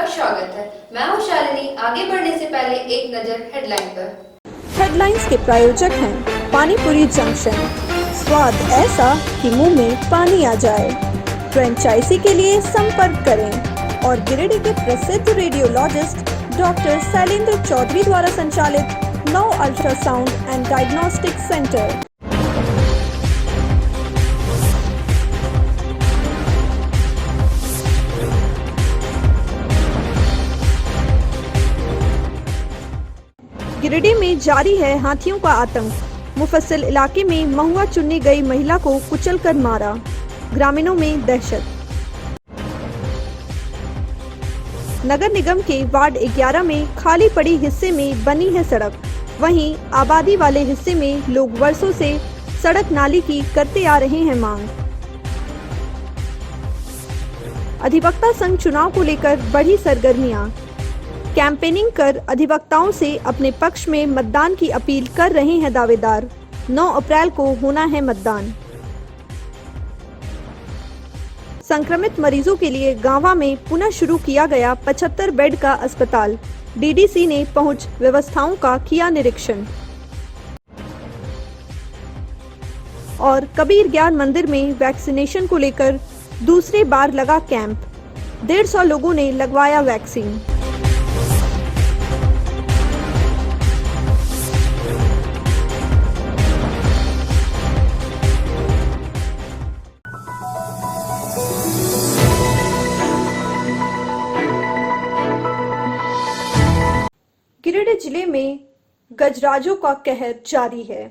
आपका स्वागत है। मैं हूं शालिनी। आगे बढ़ने से पहले एक नजर हेडलाइन पर। हेडलाइंस के प्रायोजक हैं पानीपुरी जंक्शन, स्वाद ऐसा कि मुंह में पानी आ जाए। फ्रेंचाइजी के लिए संपर्क करें। और गिरिडीह के प्रसिद्ध रेडियोलॉजिस्ट डॉक्टर शैलेंद्र चौधरी द्वारा संचालित 9 ultrasound and diagnostic centre. Giridih में जारी है हाथियों का आतंक। मुफस्सिल इलाके में महुआ चुनने गई महिला को कुचलकर मारा, ग्रामीणों में दहशत। नगर निगम के वार्ड 11 में खाली पड़ी हिस्से में बनी है सड़क, वहीं आबादी वाले हिस्से में लोग वर्षों से सड़क नाली की करते आ रहे हैं मांग। अधिवक्ता संघ चुनाव को लेकर बढ़ी सरगर्मियां। कैंपेनिंग कर अधिवक्ताओं से अपने पक्ष में मतदान की अपील कर रहे हैं दावेदार। 9 अप्रैल को होना है मतदान। संक्रमित मरीजों के लिए गांवा में पुनः शुरू किया गया 75 बेड का अस्पताल। डीडीसी ने पहुंच व्यवस्थाओं का किया निरीक्षण। और कबीर ज्ञान मंदिर में वैक्सीनेशन को लेकर दूसरी बार लगा कैंप। 150 लोगों ने लगवाया वैक्सीन। गिरिडीह जिले में गजराजों का कहर जारी है।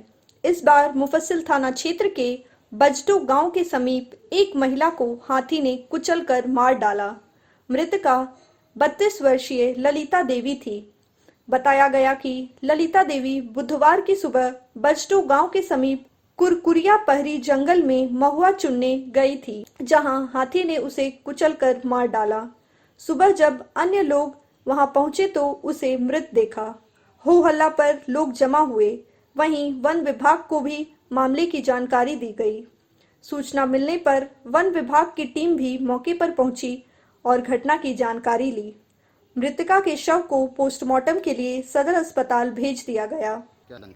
इस बार मुफस्सिल थाना क्षेत्र के बजटो गांव के समीप एक महिला को हाथी ने कुचलकर मार डाला। मृतका 32 वर्षीय ललिता देवी थी। बताया गया कि ललिता देवी बुधवार की सुबह बजटो गांव के समीप कुरकुरिया पहरी जंगल में महुआ चुनने गई थी, जहां हाथी ने उसे कुचलकर मार डाला। सुबह जब अन्य लोग वहां पहुंचे तो उसे मृत देखा। हो हल्ला पर लोग जमा हुए। वहीं वन विभाग को भी मामले की जानकारी दी गई। सूचना मिलने पर वन विभाग की टीम भी मौके पर पहुंची और घटना की जानकारी ली। मृतका के शव को पोस्टमार्टम के लिए सदर अस्पताल भेज दिया गया।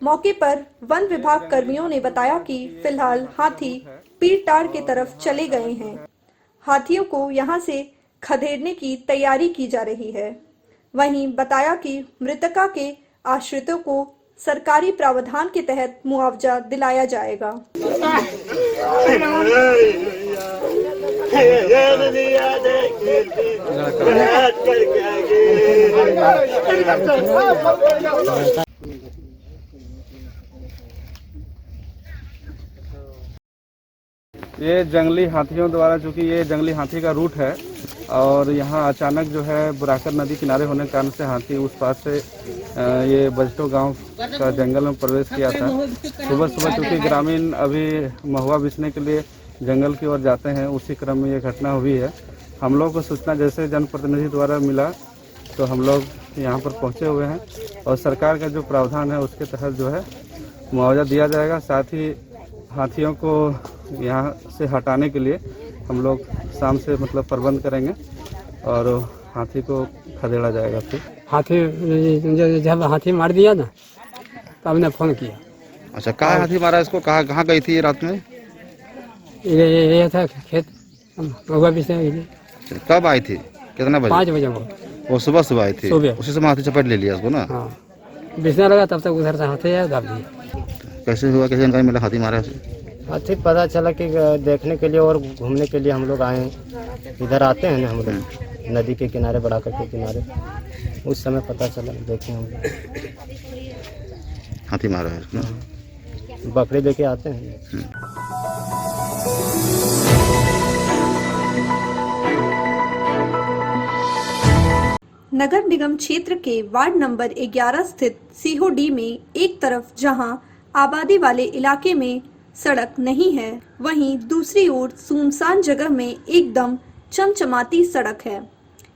मौके पर वन विभाग कर्मियों ने बताया कि फिलहाल हाथी पीरटार की तरफ चले गए हैं। हाथियों को यहां से खदेड़ने की तैयारी की जा रही है। वहीं बताया कि मृतका के आश्रितों को सरकारी प्रावधान के तहत मुआवजा दिलाया जाएगा। ये जंगली हाथियों द्वारा, चूंकि ये जंगली हाथी का रूट है और यहाँ अचानक जो है बुराकर नदी किनारे होने के कारण से हाथी उस पास से ये बजटो गांव का जंगल में प्रवेश किया था। सुबह सुबह चूंकि ग्रामीण अभी महुआ बेचने के लिए जंगल की ओर जाते हैं, उसी क्रम में ये घटना हुई है। हम लोग को सूचना जैसे जनप्रतिनिधि द्वारा मिला तो हम लोग यहाँ पर पहुँचे हुए हैं और सरकार का जो प्रावधान है उसके तहत जो है मुआवजा दिया जाएगा। साथ ही हाथियों को यहाँ से हटाने के लिए हम लोग शाम से मतलब प्रबंध करेंगे और हाथी को खदेड़ा जाएगा। फिर हाथी जब हाथी मार दिया ना तो हमने फ़ोन किया। अच्छा, कहाँ हाथी मारा इसको? कहाँ गई थी ये रात में? ये था खेत महुआ बेचने। कब आई थी? कितना बजे? 5 बजे। वो सुबह आई थी? सुबह। उसी समय हाथी चपेट ले लिया उसको ना? हाँ, बेचने लगा तब तक उधर से हाथी आया, दाब दिया। कैसे हुआ, कैसे जानकारी मिला हाथी मारा उसे? हाथी पता चला कि देखने के लिए और घूमने के लिए हम लोग आए। इधर आते हैं ना हम लोग नदी के किनारे, बड़ाकर के किनारे। उस समय पता चला, देखे हम लोग हाथी मारा है उसको। बकरी देके आते हैं। नगर निगम क्षेत्र के वार्ड नंबर 11 स्थित सीहोडी में एक तरफ जहां आबादी वाले इलाके में सड़क नहीं है, वहीं दूसरी ओर सुनसान जगह में एकदम चमचमाती सड़क है।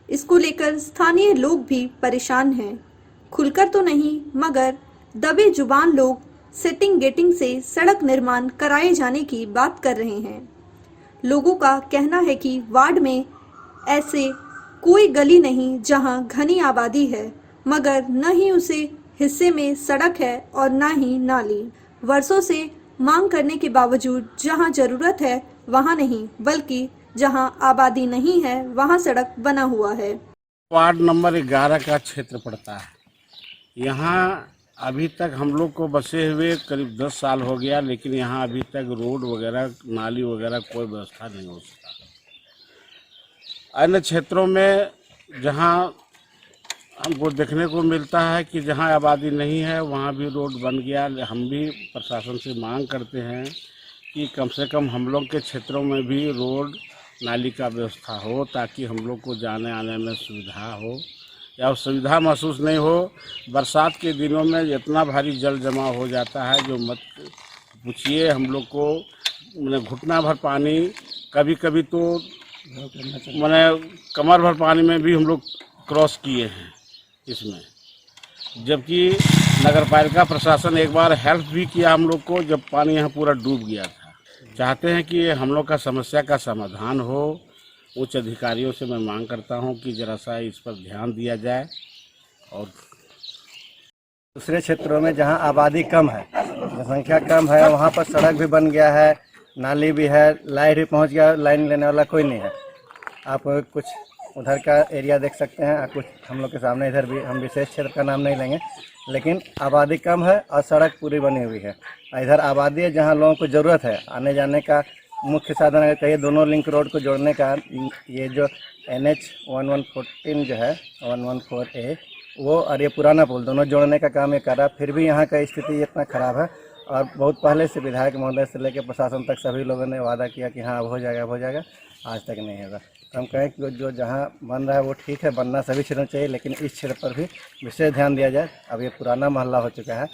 इसको लेकर स्थानीय लोग भी परेशान हैं। खुलकर तो नहीं, मगर दबे जुबान लोग सेटिंग गेटिंग से सड़क निर्माण कराए जाने की बात कर रहे हैं। लोगों का कहना है कि वार्ड में ऐसे कोई गली नहीं जहां घनी आबादी है, मगर न ही उसे हिस्से में सड़क है और न ही नाली। वर्षों से मांग करने के बावजूद जहां जरूरत है वहां नहीं, बल्कि जहां आबादी नहीं है वहां सड़क बना हुआ है। वार्ड नंबर 11 का क्षेत्र पड़ता है। यहाँ अभी तक हम लोग को बसे हुए करीब 10 साल हो गया, लेकिन यहाँ अभी तक रोड वगैरह नाली वगैरह कोई व्यवस्था नहीं हो सका। अन्य क्षेत्रों में जहाँ हमको देखने को मिलता है कि जहाँ आबादी नहीं है वहाँ भी रोड बन गया। हम भी प्रशासन से मांग करते हैं कि कम से कम हम लोग के क्षेत्रों में भी रोड नाली का व्यवस्था हो, ताकि हम लोग को जाने आने में सुविधा हो या सुविधा महसूस नहीं हो। बरसात के दिनों में इतना भारी जल जमा हो जाता है जो मत पूछिए। हम लोग को घुटना भर पानी, कभी कभी तो मैंने कमर भर पानी में भी हम लोग क्रॉस किए हैं इसमें। जबकि नगर पालिका प्रशासन एक बार हेल्प भी किया हम लोग को, जब पानी यहाँ पूरा डूब गया था। चाहते हैं कि हम लोग का समस्या का समाधान हो। उच्च अधिकारियों से मैं मांग करता हूं कि जरा सा इस पर ध्यान दिया जाए। और दूसरे क्षेत्रों में जहां आबादी कम है, जनसंख्या कम है, वहां पर सड़क भी बन गया है, नाली भी है, लाइट भी पहुंच गया, लाइन लेने वाला कोई नहीं है। आप कुछ उधर का एरिया देख सकते हैं, कुछ हम लोग के सामने इधर भी, हम विशेष क्षेत्र का नाम नहीं लेंगे, लेकिन आबादी कम है और सड़क पूरी बनी हुई है। इधर आबादी है जहाँ लोगों को ज़रूरत है आने जाने का। मुख्य साधन अगर कहिए दोनों लिंक रोड को जोड़ने का, ये जो NH 1114 जो है 114A वो और ये पुराना पुल दोनों जोड़ने का काम ये कर रहा है। फिर भी यहाँ का स्थिति इतना ख़राब है और बहुत पहले से विधायक महोदय से लेकर प्रशासन तक सभी लोगों ने वादा किया कि हाँ अब हो जाएगा, अब हो जाएगा, आज तक नहीं होगा। तो हम कहें कि जो जहाँ बन रहा है वो ठीक है, बनना सभी क्षेत्रों में चाहिए, लेकिन इस क्षेत्र पर भी विशेष ध्यान दिया जाए। अब ये पुराना मोहल्ला हो चुका है।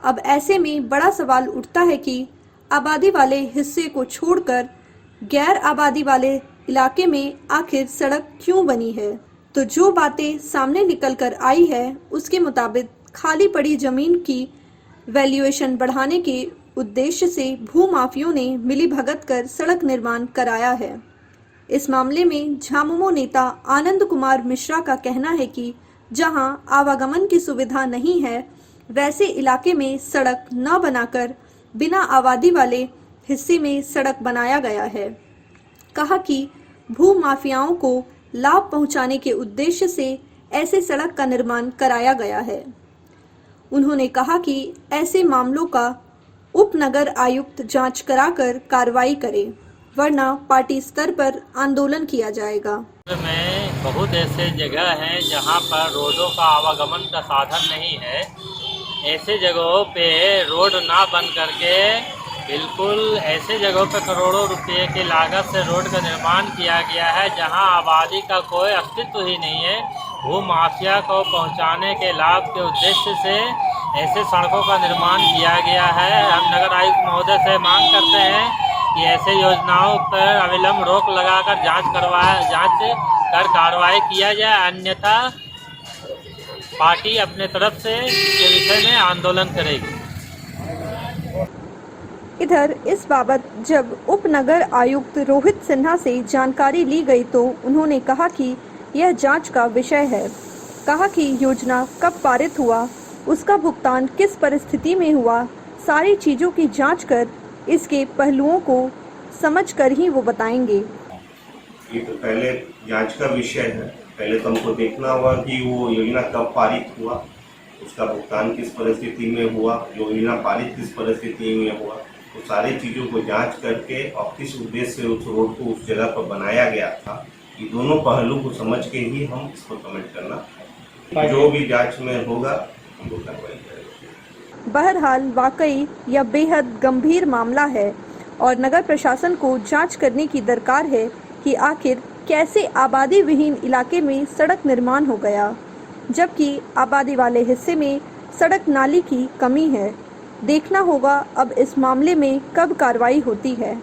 अब ऐसे में बड़ा सवाल उठता है कि आबादी वाले हिस्से को छोड़कर गैर आबादी वाले इलाके में आखिर सड़क क्यों बनी है। तो जो बातें सामने निकल कर आई है उसके मुताबिक खाली पड़ी जमीन की वैल्यूएशन बढ़ाने के उद्देश्य से भूमाफियों ने मिलीभगत कर सड़क निर्माण कराया है। इस मामले में झामुमो नेता आनंद कुमार मिश्रा का कहना है कि जहां आवागमन की सुविधा नहीं है वैसे इलाके में सड़क न बनाकर बिना आबादी वाले हिस्से में सड़क बनाया गया है। कहा कि भू माफियाओं को लाभ पहुंचाने के उद्देश्य से ऐसे सड़क का निर्माण कराया गया है। उन्होंने कहा कि ऐसे मामलों का उपनगर आयुक्त जांच कराकर कार्रवाई करे, वरना पार्टी स्तर पर आंदोलन किया जाएगा। में बहुत ऐसे जगह हैं जहां पर रोडों का आवागमन का साधन नहीं है। ऐसे जगहों पे रोड ना बन करके बिल्कुल ऐसे जगहों पे करोड़ों रुपए की लागत से रोड का निर्माण किया गया है जहां आबादी का कोई अस्तित्व ही नहीं है। भू माफिया को पहुंचाने के लाभ के उद्देश्य से ऐसे सड़कों का निर्माण किया गया है। हम नगर आयुक्त महोदय से मांग करते हैं कि ऐसे योजनाओं पर अविलंब रोक लगाकर जांच कर कार्रवाई किया जाए, अन्यथा पार्टी अपने तरफ से इसके विषय में आंदोलन करेगी। इधर इस बाबत जब उपनगर आयुक्त रोहित सिन्हा से जानकारी ली गई तो उन्होंने कहा कि यह जांच का विषय है। कहा कि योजना कब पारित हुआ, उसका भुगतान किस परिस्थिति में हुआ, सारी चीजों की जांच कर इसके पहलुओं को समझकर ही वो बताएंगे। ये तो पहले जांच का विषय है। पहले तो हमको देखना होगा कि वो योजना कब पारित हुआ, उसका भुगतान किस परिस्थिति में हुआ, योजना पारित किस परिस्थिति में हुआ, तो सारी चीज़ों को जांच करके और किस उद्देश्य से उस रोड को उस जगह पर बनाया गया था, ये दोनों पहलू को समझ के ही हम इस पर कमेंट करना। जो भी जांच में होगा हमको कार्रवाई करेंगे। बहरहाल वाकई यह बेहद गंभीर मामला है और नगर प्रशासन को जांच करने की दरकार है कि आखिर कैसे आबादी विहीन इलाके में सड़क निर्माण हो गया, जबकि आबादी वाले हिस्से में सड़क नाली की कमी है। देखना होगा अब इस मामले में कब कार्रवाई होती है।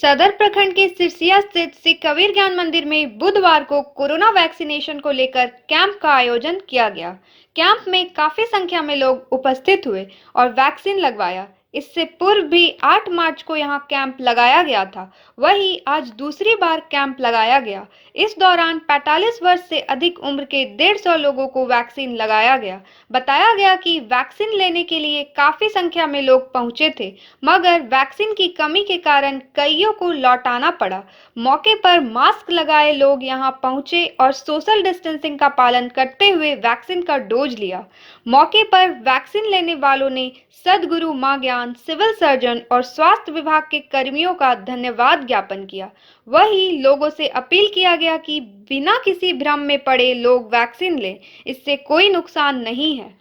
सदर प्रखंड के सिरसिया स्थित श्री कबीर ज्ञान मंदिर में बुधवार को कोरोना वैक्सीनेशन को लेकर कैंप का आयोजन किया गया। कैंप में काफी संख्या में लोग उपस्थित हुए और वैक्सीन लगवाया। इससे पूर्व भी 8 मार्च को यहां कैंप लगाया गया था। वहीं आज दूसरी बार कैंप लगाया गया। इस दौरान 45 वर्ष से अधिक उम्र के 150 लोगों को वैक्सीन लगाया गया। बताया गया कि वैक्सीन लेने के लिए काफी संख्या में लोग पहुंचे थे, मगर वैक्सीन की कमी के कारण कईयों को लौटाना पड़ा। मौके पर मास्क लगाए लोग यहां पहुंचे और सोशल डिस्टेंसिंग का पालन करते हुए वैक्सीन का डोज लिया। मौके पर वैक्सीन लेने वालों ने सद्गुरु मां ज्ञान, सिविल सर्जन और स्वास्थ्य विभाग के कर्मियों का धन्यवाद ज्ञापन किया। वहीं लोगों से अपील किया गया कि बिना किसी भ्रम में पड़े लोग वैक्सीन लें, इससे कोई नुकसान नहीं है।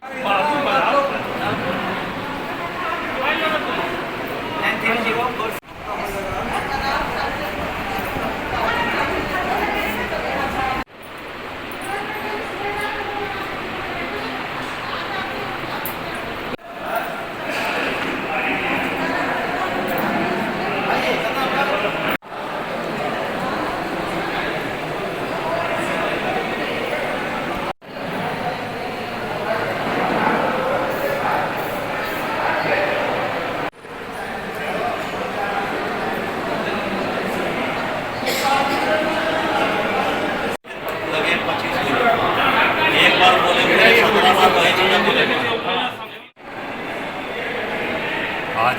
आज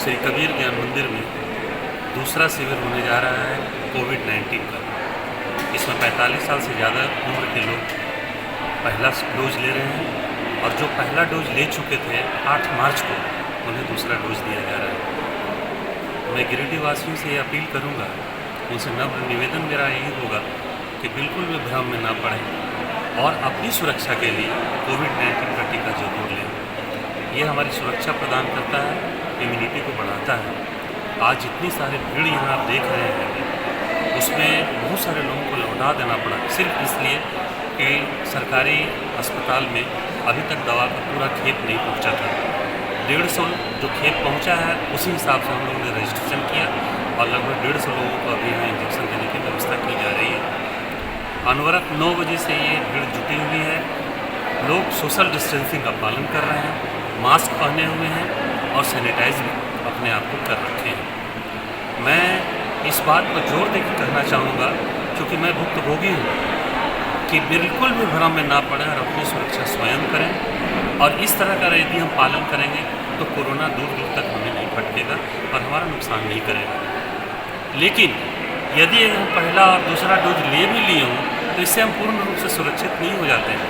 श्री कबीर ज्ञान मंदिर में दूसरा शिविर होने जा रहा है कोविड-19 का। इसमें 45 साल से ज़्यादा उम्र के लोग पहला डोज ले रहे हैं और जो पहला डोज ले चुके थे 8 मार्च को उन्हें दूसरा डोज दिया जा रहा है। मैं गिरिडीह वासियों से अपील करूंगा, उनसे नम्र निवेदन मेरा यही होगा कि बिल्कुल भी भ्रम में ना पड़ें और अपनी सुरक्षा के लिए कोविड-19 का टीका जरूर लें। ये हमारी सुरक्षा प्रदान करता है, इम्यूनिटी को बढ़ाता है। आज इतनी सारी भीड़ यहाँ आप देख रहे हैं, उसमें बहुत सारे लोगों को लौटा देना पड़ा सिर्फ इसलिए कि सरकारी अस्पताल में अभी तक दवा का पूरा खेप नहीं पहुँचा था। 150 जो खेप पहुँचा है उसी हिसाब से हम लोगों ने रजिस्ट्रेशन किया और लगभग 150 लोगों को अभी यहाँ इंजेक्शन देने की व्यवस्था की जा रही है। अनवरत 9 बजे से ये भीड़ जुटी हुई है। लोग सोशल डिस्टेंसिंग का पालन कर रहे हैं, मास्क पहने हुए हैं और सैनिटाइज भी अपने आप को कर रखे हैं। मैं इस बात पर जोर देकर कहना चाहूँगा, क्योंकि मैं भुक्तभोगी हूँ, कि बिल्कुल भी भ्रम में ना पड़े और अपनी सुरक्षा स्वयं करें। और इस तरह का यदि हम पालन करेंगे तो कोरोना दूर दूर तक हमें नहीं फटकेगा और हमारा नुकसान नहीं करेगा। लेकिन यदि हम पहला और दूसरा डोज ले भी लिए हों तो इससे हम पूर्ण रूप से सुरक्षित नहीं हो जाते हैं।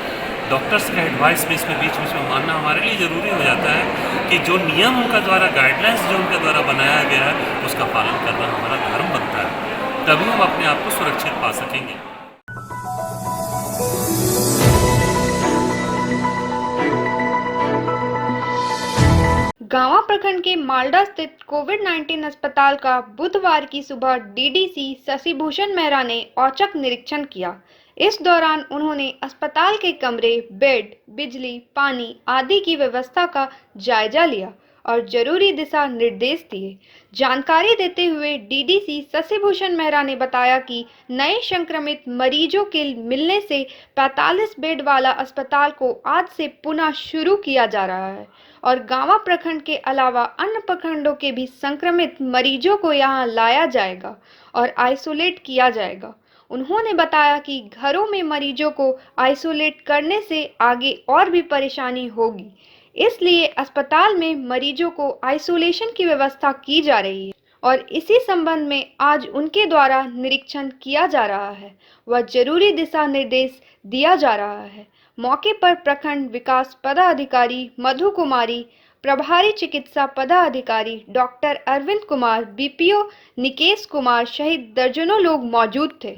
डॉक्टर्स का एडवाइस भी इसमें बीच बीच में मानना हमारे लिए ज़रूरी हो जाता है कि जो नियम उनका द्वारा, गाइडलाइंस जो उनके द्वारा बनाया गया है उसका पालन करना हमारा धर्म बनता है। तभी हम अपने आप को सुरक्षित पा सकेंगे। गांवा प्रखंड के मालडा स्थित कोविड-19 अस्पताल का बुधवार की सुबह डीडीसी शशिभूषण मेहरा ने औचक निरीक्षण किया। इस दौरान उन्होंने अस्पताल के कमरे, बेड, बिजली, पानी आदि की व्यवस्था का जायजा लिया और जरूरी दिशा निर्देश दिए। जानकारी देते हुए डीडीसी शशिभूषण मेहरा ने बताया कि नए संक्रमित मरीजों के मिलने से 45 बेड वाला अस्पताल को आज से पुनः शुरू किया जा रहा है और गांवा प्रखंड के अलावा अन्य प्रखंडों के भी संक्रमित मरीजों को यहां लाया जाएगा और आइसोलेट किया जाएगा। उन्होंने बताया कि घरों में मरीजों को आइसोलेट करने से आगे और भी परेशानी होगी, इसलिए अस्पताल में मरीजों को आइसोलेशन की व्यवस्था की जा रही है और इसी संबंध में आज उनके द्वारा निरीक्षण किया जा रहा है व जरूरी दिशा निर्देश दिया जा रहा है। मौके पर प्रखंड विकास पदाधिकारी मधु कुमारी, प्रभारी चिकित्सा पदाधिकारी डॉक्टर अरविंद कुमार, बीपीओ निकेश कुमार सहित दर्जनों लोग मौजूद थे।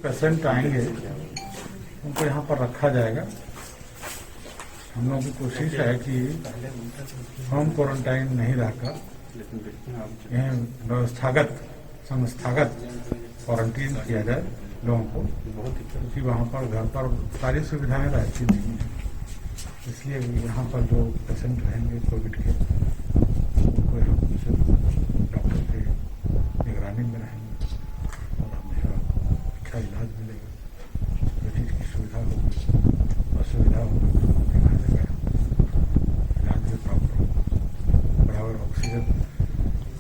पेशेंट आएंगे उनको यहाँ पर रखा जाएगा। हम लोगों की कोशिश है कि होम क्वारंटाइन नहीं रहकर यह व्यवस्थागत संस्थागत क्वारंटीन किया जाए लोगों को, क्योंकि वहाँ पर घर पर सारी सुविधाएं रहती नहीं है। इसलिए यहाँ पर जो पेशेंट रहेंगे कोविड के, उनको यहाँ डॉक्टर के निगरानी में रहेंगे और हमेशा अच्छा इलाज मिलेगा। जो चीज़ की सुविधा होगी, असुविधा होगी तो जगह जगह इलाज भी प्रॉपर होगा। बराबर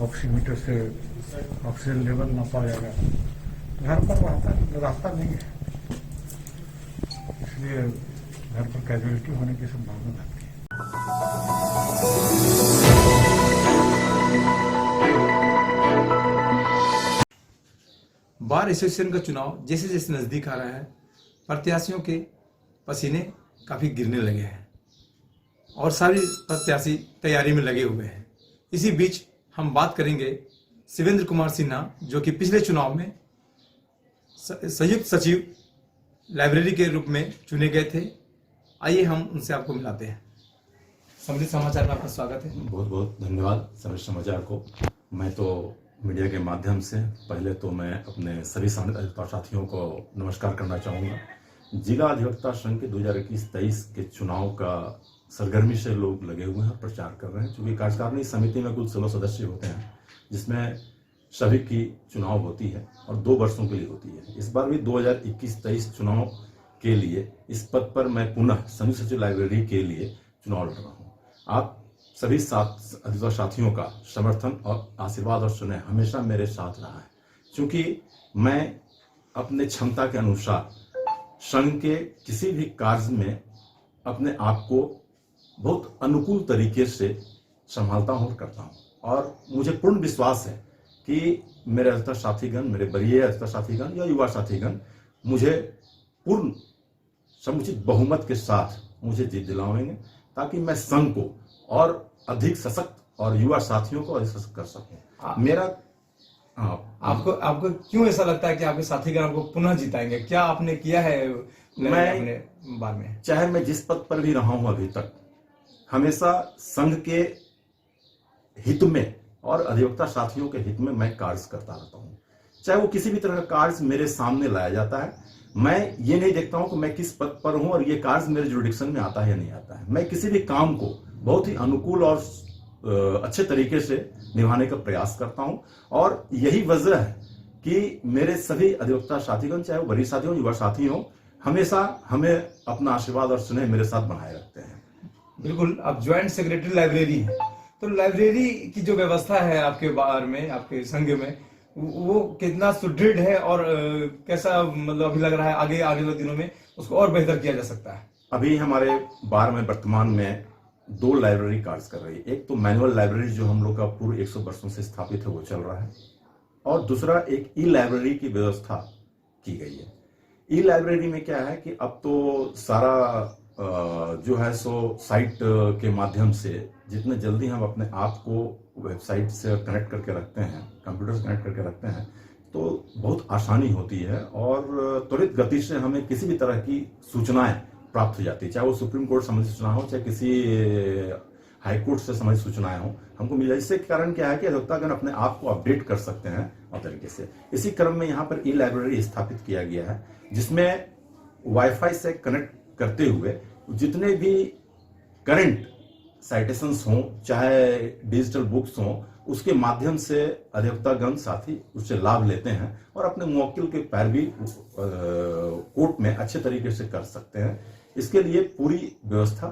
ऑक्सीमीटर से ऑक्सीजन लेवल नापा जाएगा। घर पर रास्ता नहीं है, इसलिए घर पर कैजुअलिटी होने की संभावना रहती है। बार एसोसिएशन का चुनाव जैसे जैसे नजदीक आ रहा है, प्रत्याशियों के पसीने काफी गिरने लगे हैं और सारे प्रत्याशी तैयारी में लगे हुए हैं। इसी बीच हम बात करेंगे शिवेंद्र कुमार सिन्हा, जो कि पिछले चुनाव में संयुक्त सचिव लाइब्रेरी के रूप में चुने गए थे। आइए हम उनसे आपको मिलाते हैं। समृद्ध समाचार में आपका स्वागत है। बहुत बहुत धन्यवाद समृद्ध समाचार को। मैं तो मीडिया के माध्यम से पहले तो मैं अपने सभी अधिवक्ता साथियों को नमस्कार करना चाहूँगा। जिला अधिवक्ता संघ के 2021-23 के चुनाव का सरगर्मी से लोग लगे हुए हैं, प्रचार कर रहे हैं। चूँकि कार्यकारिणी समिति में कुल 16 सदस्य होते हैं, जिसमें सभी की चुनाव होती है और 2 वर्षों के लिए होती है। इस बार भी 2021-23 चुनाव के लिए इस पद पर मैं पुनः संयुक्त सचिव लाइब्रेरी के लिए चुनाव लड़ रहा हूँ। आप सभी अधिवक्ता साथियों का समर्थन और आशीर्वाद और स्नेह हमेशा मेरे साथ रहा है, क्योंकि मैं अपने क्षमता के अनुसार संघ के किसी भी कार्य में अपने आप को बहुत अनुकूल तरीके से संभालता हूँ और करता हूँ। और मुझे पूर्ण विश्वास है कि मेरे अधिवक्ता साथीगण, मेरे वरीय अधिवक्ता साथीगण या युवा साथीगण मुझे पूर्ण समुचित बहुमत के साथ मुझे जीत दिलाएंगे, ताकि मैं संघ को और अधिक सशक्त और युवा साथियों को अधिक सशक्त कर सकूं। मेरा आपको क्यों ऐसा लगता है कि आपके साथीगण आपको पुनः जिताएंगे? क्या आपने किया है अपने बारे में? चाहे मैं जिस पद पर भी रहा हूं अभी तक, हमेशा संघ के हित में और अधिवक्ता साथियों के हित में मैं कार्य करता रहता हूं। चाहे वो किसी भी तरह का कार्य मेरे सामने लाया जाता है, मैं ये नहीं देखता हूं कि मैं किस पद पर हूं और ये कार्य मेरे जुरिडिक्शन में आता है या नहीं आता है। मैं किसी भी काम को बहुत ही अनुकूल और अच्छे तरीके से निभाने का प्रयास करता हूं। और यही वजह है कि मेरे सभी अधिवक्ता साथीगण, चाहे वो वरीय साथी हो, युवा साथी हो, हमेशा हमें अपना आशीर्वाद और स्नेह मेरे साथ बनाए रखते हैं। बिल्कुल, आप ज्वाइंट सेक्रेटरी लाइब्रेरी हैं, तो लाइब्रेरी की जो व्यवस्था है आपके बार में, आपके संघ में, वो कितना सुदृढ़ है और कैसा मतलब अभी लग रहा है आगे आने वाले दिनों में उसको और बेहतर किया जा सकता है? अभी हमारे बार में वर्तमान में 2 लाइब्रेरी कार्य कर रही है। एक तो मैनुअल लाइब्रेरी जो हम लोग का पूर्व 100 वर्षों से स्थापित है, वो चल रहा है, और दूसरा एक ई लाइब्रेरी की व्यवस्था की गई है। ई लाइब्रेरी में क्या है कि अब तो सारा जो है सो साइट के माध्यम से जितने जल्दी हम अपने आप को वेबसाइट से कनेक्ट करके रखते हैं, कंप्यूटर से कनेक्ट करके रखते हैं, तो बहुत आसानी होती है और त्वरित गति से हमें किसी भी तरह की सूचनाएं प्राप्त हो जाती है। चाहे वो सुप्रीम कोर्ट संबंधित सूचना हो, चाहे किसी हाई कोर्ट से संबंधित सूचनाएं हो, हमको मिल जाए। इससे कारण क्या है कि अधिवक्तागण अपने आप को अपडेट कर सकते हैं और तरीके से। इसी क्रम में यहाँ पर ई लाइब्रेरी स्थापित किया गया है, जिसमें वाईफाई से कनेक्ट करते हुए जितने भी करंट साइटेशंस हों, चाहे डिजिटल बुक्स हों, उसके माध्यम से अधिवक्तागण साथी उससे लाभ लेते हैं और अपने मुवक्किल के पैरवी कोर्ट में अच्छे तरीके से कर सकते हैं। इसके लिए पूरी व्यवस्था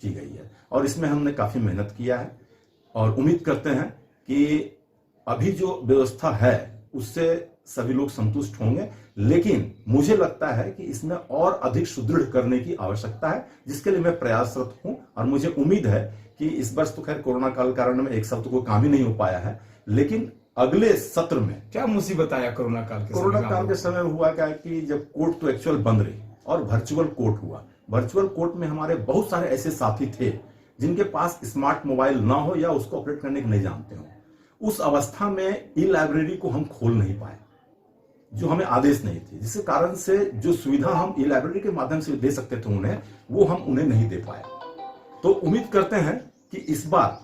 की गई है और इसमें हमने काफी मेहनत किया है और उम्मीद करते हैं कि अभी जो व्यवस्था है उससे सभी लोग संतुष्ट होंगे। लेकिन मुझे लगता है कि इसमें और अधिक सुदृढ़ करने की आवश्यकता है, जिसके लिए मैं प्रयासरत हूं और मुझे उम्मीद है कि इस वर्ष तो खैर कोरोना काल कारण में एक साल तो कोई काम ही नहीं हो पाया है, लेकिन अगले सत्र में क्या मुसीबत आया कोरोना काल के समय हुआ क्या कि जब कोर्ट तो एक्चुअल बंद रही और वर्चुअल कोर्ट हुआ। वर्चुअल कोर्ट में हमारे बहुत सारे ऐसे साथी थे जिनके पास स्मार्ट मोबाइल ना हो या उसको ऑपरेट करने को नहीं जानते हो। उस अवस्था में ई लाइब्रेरी को हम खोल नहीं पाए, जो हमें आदेश नहीं थे, जिसके कारण से जो सुविधा हम ई लाइब्रेरी के माध्यम से दे सकते थे उन्हें, वो हम उन्हें नहीं दे पाए। तो उम्मीद करते हैं कि इस बार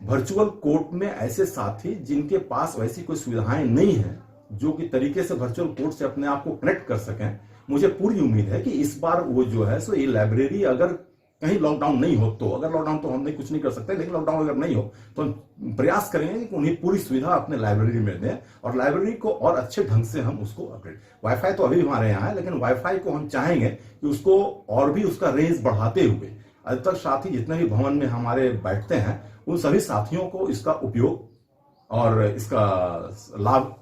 वर्चुअल कोर्ट में ऐसे साथी जिनके पास वैसी कोई सुविधाएं नहीं है, जो कि तरीके से वर्चुअल कोर्ट से अपने आप को कनेक्ट कर सकें, मुझे पूरी उम्मीद है कि इस बार वो जो है सो ई लाइब्रेरी अगर कहीं लॉकडाउन नहीं हो तो, अगर लॉकडाउन तो हम कुछ नहीं कर सकते, लेकिन लॉकडाउन अगर नहीं हो तो हम प्रयास करेंगे कि उन्हें पूरी सुविधा अपने लाइब्रेरी में दें और लाइब्रेरी को और अच्छे ढंग से हम उसको अपग्रेड। वाईफाई तो अभी हमारे यहाँ है, लेकिन वाईफाई को हम चाहेंगे कि उसको और भी उसका रेंज बढ़ाते हुए अधिकतर साथी जितने भी भवन में हमारे बैठते हैं उन सभी साथियों को इसका उपयोग और इसका लाभ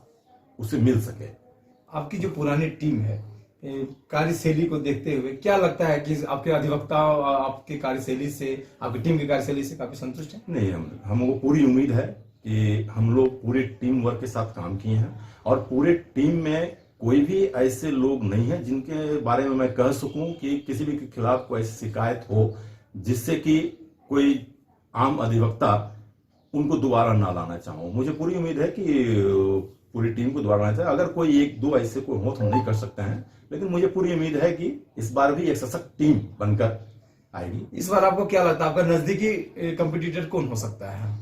उसे मिल सके। आपकी जो पुरानी टीम है, कार्यशैली को देखते हुए क्या लगता है कि आपके अधिवक्ता आपके कार्यशैली से, आपकी टीम की कार्यशैली से काफी संतुष्ट हैं? नहीं, हमको पूरी उम्मीद है कि हम लोग पूरे टीम वर्क के साथ काम किए हैं और पूरे टीम में कोई भी ऐसे लोग नहीं है जिनके बारे में मैं कह सकूं कि किसी भी के खिलाफ कोई ऐसी शिकायत हो जिससे कि कोई आम अधिवक्ता उनको दोबारा ना लाना चाहूं। मुझे पूरी उम्मीद है कि पूरी टीम को दोबारा लाना चाहिए। अगर कोई एक दो ऐसे कोई हो तो हम नहीं कर सकते हैं, लेकिन मुझे पूरी उम्मीद है कि इस बार भी एक सशक्त टीम बनकर आएगी। इस बार आपको क्या लगता है, आपका नजदीकी कंपटीटर कौन हो सकता है?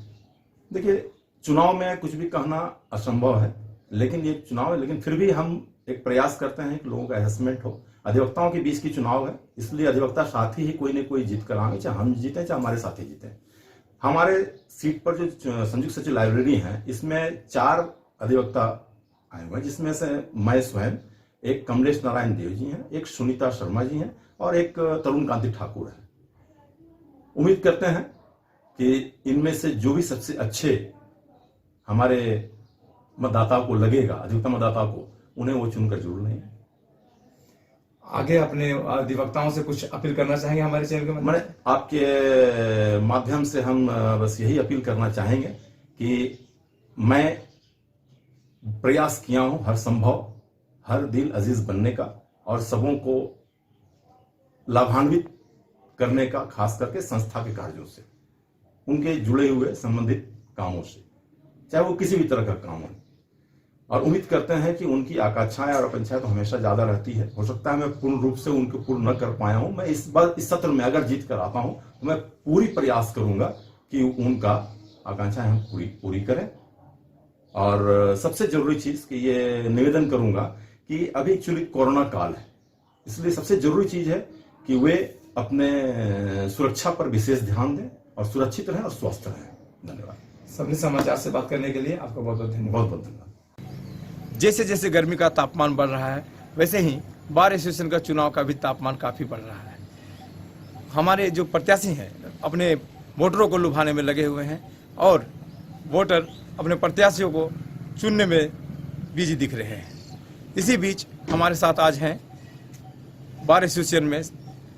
देखिए, चुनाव में कुछ भी कहना असंभव है, लेकिन ये चुनाव है, लेकिन फिर भी हम एक प्रयास करते हैं कि लोगों का असेसमेंट हो। अधिवक्ताओं के बीच की चुनाव है, इसलिए अधिवक्ता साथी ही कोई न कोई जीत कर आएंगे, चाहे हम जीते चाहे हमारे साथी जीते। हमारे सीट पर जो संयुक्त सचिव लाइब्रेरी है, इसमें 4 अधिवक्ता आए हुए हैं, जिसमें से मैं स्वयं, एक कमलेश नारायण देव जी हैं, एक सुनीता शर्मा जी हैं और एक तरुण कांति ठाकुर है। उम्मीद करते हैं कि इनमें से जो भी सबसे अच्छे हमारे मतदाताओं को लगेगा, अधिवक्ता मतदाताओं को, उन्हें वो चुनकर जरूर लेंगे। आगे अपने अधिवक्ताओं से कुछ अपील करना चाहेंगे हमारे चैनल के माध्यम से? आपके माध्यम से हम बस यही अपील करना चाहेंगे कि मैं प्रयास किया हूं हर संभव, हर दिल अजीज बनने का और सबों को लाभान्वित करने का, खास करके संस्था के कार्यों से, उनके जुड़े हुए संबंधित कामों से, चाहे वो किसी भी तरह का काम हो। और उम्मीद करते हैं कि उनकी आकांक्षाएं और अपेक्षाएं तो हमेशा ज्यादा रहती है। हो सकता है मैं पूर्ण रूप से उनको पूर्ण न कर पाया हूं। मैं इस बार इस सत्र में अगर जीत कर आता हूं तो मैं पूरी प्रयास करूंगा कि उनका आकांक्षाएं हम पूरी करें। और सबसे जरूरी चीज कि ये निवेदन करूंगा कि अभी एक्चुअली कोरोना काल है, इसलिए सबसे जरूरी चीज है कि वे अपने सुरक्षा पर विशेष ध्यान दें और सुरक्षित रहें और स्वस्थ रहें। धन्यवाद। सबने समाचार से बात करने के लिए आपका बहुत बहुत धन्यवाद। बहुत बहुत धन्यवाद। जैसे जैसे गर्मी का तापमान बढ़ रहा है, वैसे ही बार एसोसिएशन का चुनाव का भी तापमान काफी बढ़ रहा है। हमारे जो प्रत्याशी हैं अपने वोटरों को लुभाने में लगे हुए हैं और वोटर अपने प्रत्याशियों को चुनने में बिजी दिख रहे हैं। इसी बीच हमारे साथ आज हैं बार एसोसिएशन में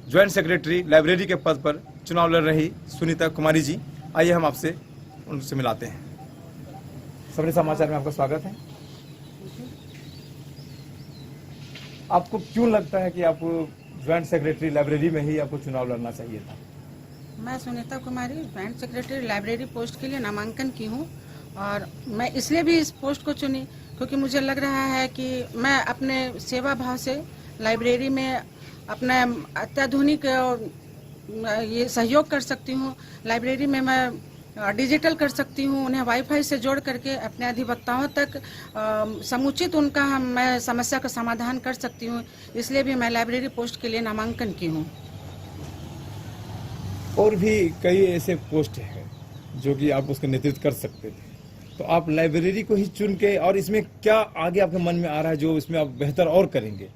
ज्वाइंट सेक्रेटरी लाइब्रेरी के पद पर चुनाव लड़ रही सुनीता कुमारी जी। आइए हम आपसे उनसे मिलाते हैं। सबने समाचार में आपका स्वागत है। आपको क्यों लगता है कि आपको ज्वाइंट सेक्रेटरी लाइब्रेरी में ही आपको चुनाव लड़ना चाहिए था? मैं सुनीता कुमारी ज्वाइंट सेक्रेटरी लाइब्रेरी पोस्ट के लिए नामांकन की हूँ और मैं इसलिए भी इस पोस्ट को चुनी क्योंकि मुझे लग रहा है कि मैं अपने सेवा भाव से लाइब्रेरी में अपना अत्याधुनिक ये सहयोग कर सकती हूँ। लाइब्रेरी में मैं डिजिटल कर सकती हूँ, उन्हें वाईफाई से जोड़ करके अपने अधिवक्ताओं तक समुचित उनका मैं समस्या का समाधान कर सकती हूँ। इसलिए भी मैं लाइब्रेरी पोस्ट के लिए नामांकन की हूँ। और भी कई ऐसे पोस्ट हैं जो कि आप उसका नेतृत्व कर सकते थे, तो आप लाइब्रेरी को ही चुन के, और इसमें क्या आगे आपके मन में आ रहा है जो इसमें आप बेहतर और करेंगे?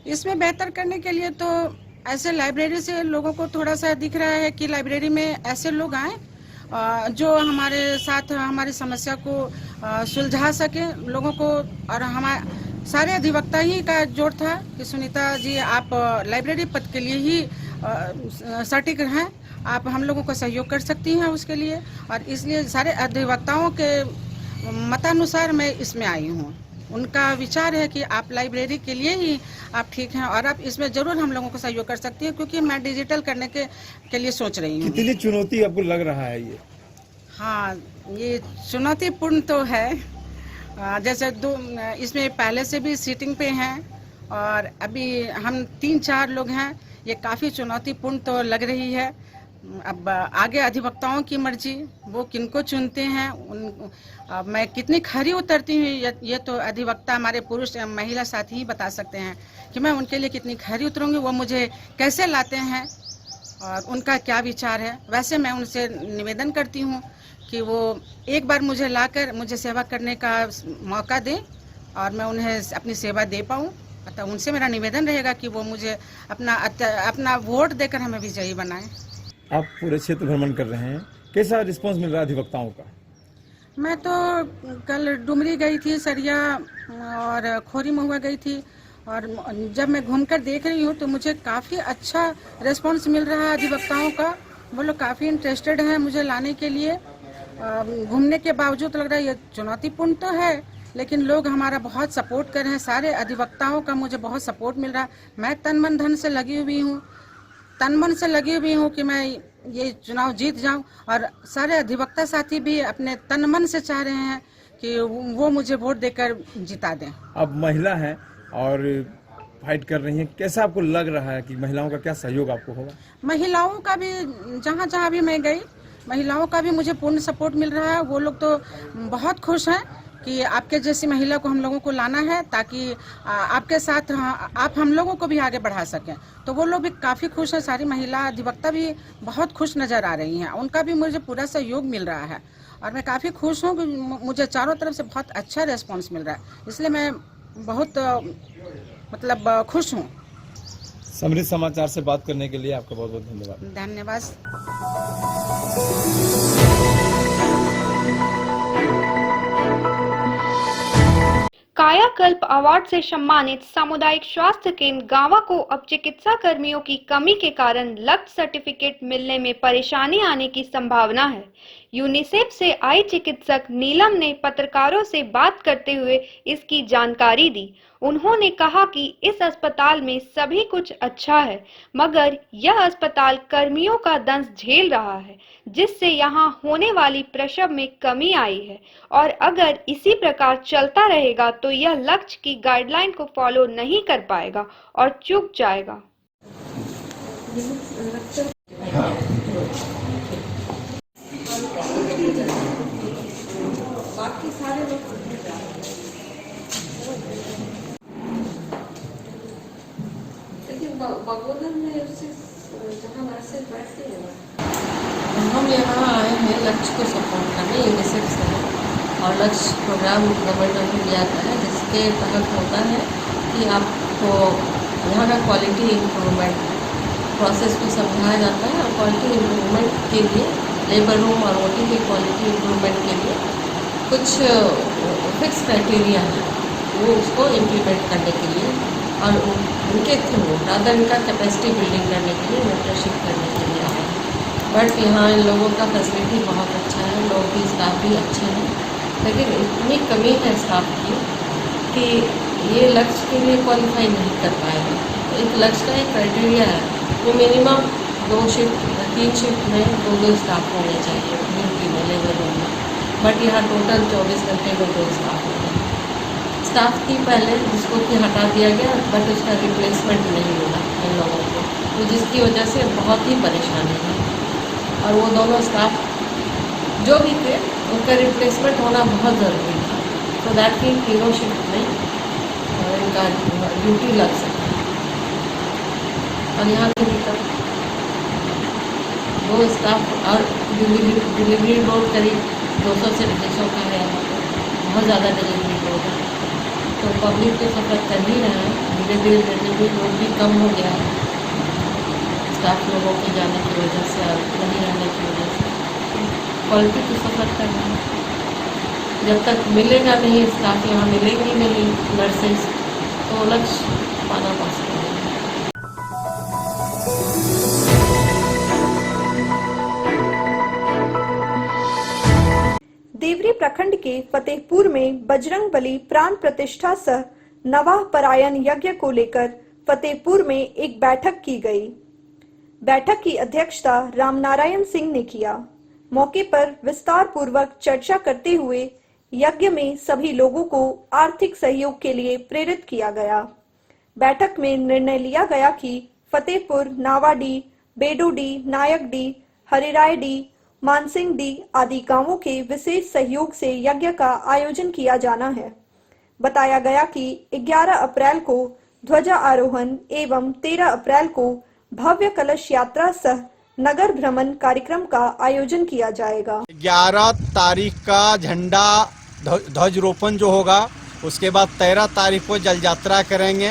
इसमें बेहतर करने के लिए तो ऐसे लाइब्रेरी से लोगों को थोड़ा सा दिख रहा है कि लाइब्रेरी में ऐसे लोग आए जो हमारे साथ हमारी समस्या को सुलझा सके लोगों को। और हमारे सारे अधिवक्ता ही का जोर था कि सुनीता जी आप लाइब्रेरी पद के लिए ही सटीक हैं, आप हम लोगों को सहयोग कर सकती हैं उसके लिए। और इसलिए सारे अधिवक्ताओं के मतानुसार मैं इसमें आई हूँ। उनका विचार है कि आप लाइब्रेरी के लिए ही आप ठीक हैं और आप इसमें जरूर हम लोगों को सहयोग कर सकती हैं क्योंकि मैं डिजिटल करने के लिए सोच रही हूँ। कितनी चुनौती आपको लग रहा है ये? हाँ, ये चुनौतीपूर्ण तो है। जैसे इसमें पहले से भी सीटिंग पे हैं और अभी हम 3-4 लोग हैं। ये काफ़ी चुनौतीपूर्ण तो लग रही है। अब आगे अधिवक्ताओं की मर्जी, वो किनको चुनते हैं, मैं कितनी खरी उतरती हूँ ये तो अधिवक्ता हमारे पुरुष महिला साथी ही बता सकते हैं कि मैं उनके लिए कितनी खरी उतरूंगी। वो मुझे कैसे लाते हैं और उनका क्या विचार है। वैसे मैं उनसे निवेदन करती हूँ कि वो एक बार मुझे लाकर मुझे सेवा करने का मौका दें और मैं उन्हें अपनी सेवा दे पाऊँ। अतः उनसे मेरा निवेदन रहेगा कि वो मुझे अपना वोट देकर हमें विजयी बनाएं। आप पूरे क्षेत्र भ्रमण कर रहे हैं, कैसा रिस्पांस मिल रहा है अधिवक्ताओं का? मैं तो कल डुमरी गई थी, सरिया और खोरी महुआ गई थी और जब मैं घूमकर देख रही हूँ तो मुझे काफ़ी अच्छा रिस्पांस मिल रहा है अधिवक्ताओं का। वो लोग काफ़ी इंटरेस्टेड हैं मुझे लाने के लिए। घूमने के बावजूद लग रहा है ये चुनौतीपूर्ण तो है, लेकिन लोग हमारा बहुत सपोर्ट कर रहे हैं। सारे अधिवक्ताओं का मुझे बहुत सपोर्ट मिल रहा है। मैं तन मन धन से लगी हुई हूँ कि मैं ये चुनाव जीत जाऊं और सारे अधिवक्ता साथी भी अपने तन मन से चाह रहे हैं कि वो मुझे वोट देकर जिता दें। अब महिला हैं और फाइट कर रही हैं, कैसा आपको लग रहा है कि महिलाओं का क्या सहयोग आपको होगा? महिलाओं का भी जहाँ भी मैं गई, महिलाओं का भी मुझे पूर्ण सपोर्ट मिल रहा है। वो लोग तो बहुत खुश हैं कि आपके जैसी महिला को हम लोगों को लाना है ताकि आपके साथ आप हम लोगों को भी आगे बढ़ा सकें। तो वो लोग भी काफ़ी खुश हैं। सारी महिला अधिवक्ता भी बहुत खुश नज़र आ रही हैं। उनका भी मुझे पूरा सहयोग मिल रहा है और मैं काफ़ी खुश हूँ कि मुझे चारों तरफ से बहुत अच्छा रिस्पॉन्स मिल रहा है। इसलिए मैं बहुत खुश हूँ। समृद्ध समाचार से बात करने के लिए आपका बहुत बहुत धन्यवाद। धन्यवाद। कायाकल्प अवार्ड से सम्मानित सामुदायिक स्वास्थ्य केंद्र गांवा को अब चिकित्सा कर्मियों की कमी के कारण लक्ष्य सर्टिफिकेट मिलने में परेशानी आने की संभावना है। यूनिसेफ से आई चिकित्सक नीलम ने पत्रकारों से बात करते हुए इसकी जानकारी दी। उन्होंने कहा कि इस अस्पताल में सभी कुछ अच्छा है, मगर यह अस्पताल कर्मियों का दंश झेल रहा है, जिससे यहां होने वाली प्रसव में कमी आई है और अगर इसी प्रकार चलता रहेगा तो यह लक्ष्य की गाइडलाइन को फॉलो नहीं कर पाएगा और चूक जाएगा। हम यहाँ आए हैं लक्ष्य को सपोर्ट करने यूनिसेफ से, और लक्ष्य प्रोग्राम गवर्नमेंट ने दिया है जिसके तहत होता है कि आपको यहाँ का क्वालिटी इम्प्रूवमेंट प्रोसेस को समझाया जाता है और क्वालिटी इम्प्रूवमेंट के लिए लेबर रूम और ओटी की क्वालिटी इम्प्रूवमेंट के लिए कुछ फिक्स क्राइटेरिया है, वो उसको इम्प्लीमेंट करने के लिए और उनके थ्रू रादर इनका कैपेसिटी बिल्डिंग करने के लिए मेंटरशिप करने के लिए आए हैं। बट यहाँ इन लोगों का फैसिलिटी बहुत अच्छा है, लोग भी स्टाफ भी अच्छे हैं, लेकिन इतनी कमी है स्टाफ की कि ये लक्ष्य के लिए क्वालिफाई नहीं कर पाएगा। तो एक लक्ष्य का एक क्राइटेरिया है, वो मिनिमम 2 शिफ्ट 3 शिफ्ट में 2 स्टाफ होने चाहिए ड्यूटी में लेबर रूम में, बट यहाँ टोटल 24 घंटे में 2 स्टाफ होते हैं। स्टाफ थी पहले जिसको कि हटा दिया गया, बट उसका रिप्लेसमेंट नहीं मिला इन लोगों को, तो जिसकी वजह से बहुत ही परेशानी है। और वो दोनों स्टाफ जो भी थे उनका रिप्लेसमेंट होना बहुत ज़रूरी था, तो दैट कि तीनों शिफ्ट में इनका ड्यूटी लग सके। और यहाँ के भीतर 2 स्टाफ और डिलीवरी लोड करीब 200 से 250 का है, यहाँ पर बहुत ज़्यादा डिलीवरी लोड है, तो पब्लिक तो सफ़र कर ही रहा है। धीरे धीरे डिलीवरी लोड भी कम हो गया है स्टाफ लोगों के जाने की वजह से और नहीं रहने की वजह से, क्वालिटी तो सफ़र कर रहा है। जब तक मिलेगा नहीं स्टाफ, यहाँ मिलेंगी नहीं नर्सेज, तो लक्ष्य पाना पॉसिबल है। देवरी प्रखंड के फतेहपुर में बजरंग बली प्राण प्रतिष्ठा सह नवाह परायण यज्ञ को लेकर फतेहपुर में एक बैठक की गई। बैठक की अध्यक्षता रामनारायण सिंह ने किया। मौके पर विस्तार पूर्वक चर्चा करते हुए यज्ञ में सभी लोगों को आर्थिक सहयोग के लिए प्रेरित किया गया। बैठक में निर्णय लिया गया कि फतेहपुर, नावाडी, बेडोडी, नायकडी, हरिरायडी, मानसिंगडी आदि गांवों के विशेष सहयोग से यज्ञ का आयोजन किया जाना है। बताया गया कि 11 अप्रैल को ध्वजा आरोहण एवं 13 अप्रैल को भव्य कलश यात्रा सह नगर भ्रमण कार्यक्रम का आयोजन किया जाएगा। 11 तारीख का झंडा ध्वजरोपण जो होगा, उसके बाद 13 तारीख को जल यात्रा करेंगे।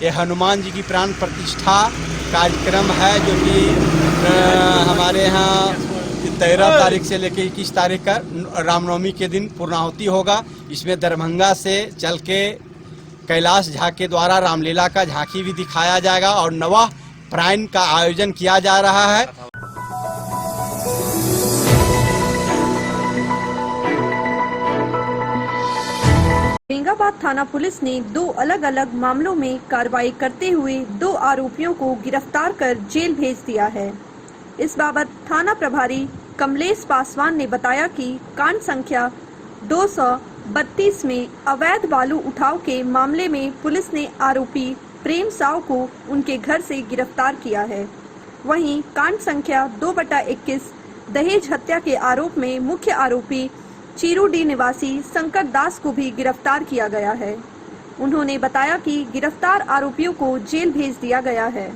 ये हनुमान जी की प्राण प्रतिष्ठा कार्यक्रम है जो कि हमारे यहाँ 13 तारीख से लेकर 21 तारीख का रामनवमी के दिन पूर्णाहुति होगा। इसमें दरभंगा से चल के कैलाश झा के द्वारा रामलीला का झांकी भी दिखाया जाएगा और नवह प्रायण का आयोजन किया जा रहा है। औरंगाबाद थाना पुलिस ने 2 अलग-अलग मामलों में कार्रवाई करते हुए 2 आरोपियों को गिरफ्तार कर जेल भेज दिया है। इस बाबत थाना प्रभारी कमलेश पासवान ने बताया कि कांड संख्या 232 में अवैध बालू उठाव के मामले में पुलिस ने आरोपी प्रेम साव को उनके घर से गिरफ्तार किया है। वहीं कांड संख्या 2/21 दहेज हत्या के आरोप में मुख्य आरोपी चीरूडी निवासी शंकर दास को भी गिरफ्तार किया गया है। उन्होंने बताया कि गिरफ्तार आरोपियों को जेल भेज दिया गया है।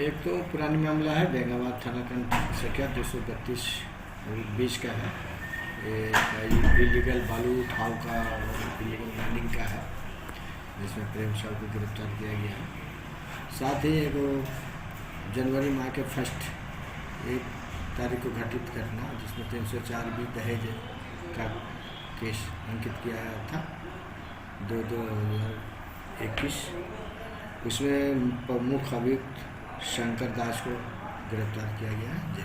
एक तो पुरानी मामला है औरंगाबाद थाना का संख्या 232 का है। ये इलीगल बालू उठाव का और इलीगल माइनिंग का है, जिसमें प्रेम साहब को गिरफ्तार किया गया है। साथ ही एक जनवरी माह के 1 तारीख को घटित घटना जिसमें 304 भी दहेज का केस अंकित किया था 2021, उसमें प्रमुख अभियुक्त शंकर दास को गिरफ्तार किया गया है।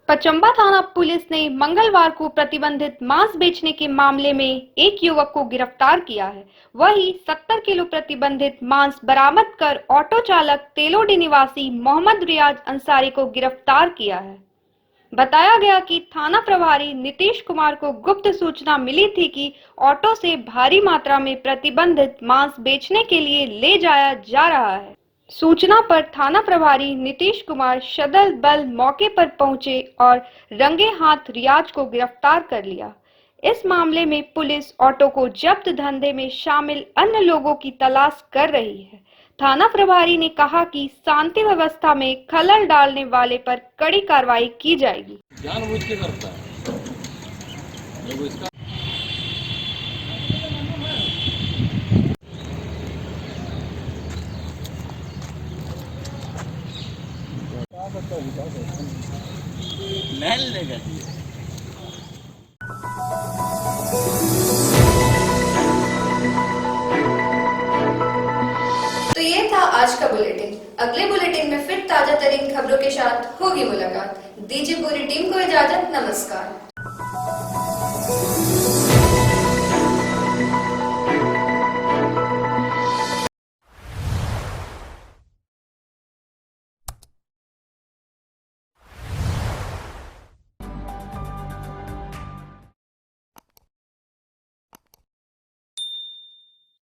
पचंबा थाना पुलिस ने मंगलवार को प्रतिबंधित मांस बेचने के मामले में एक युवक को गिरफ्तार किया है। वहीं 70 किलो प्रतिबंधित मांस बरामद कर ऑटो चालक तेलोडी निवासी मोहम्मद रियाज अंसारी को गिरफ्तार किया है। बताया गया कि थाना प्रभारी नीतीश कुमार को गुप्त सूचना मिली थी कि ऑटो से भारी मात्रा में प्रतिबंधित मांस बेचने के लिए ले जाया जा रहा है। सूचना पर थाना प्रभारी नीतीश कुमार सदल बल मौके पर पहुंचे और रंगे हाथ रियाज को गिरफ्तार कर लिया। इस मामले में पुलिस ऑटो को जब्त धंधे में शामिल अन्य लोगों की तलाश कर रही है। थाना प्रभारी ने कहा कि शांति व्यवस्था में खलल डालने वाले पर कड़ी कार्रवाई की जाएगी। जानबूझ के करता है इसका नहीं लेगा। तो ये था आज का बुलेटिन। अगले बुलेटिन में फिर ताजा तरीन खबरों के साथ होगी मुलाकात। दीजिए पूरी टीम को इजाजत। नमस्कार।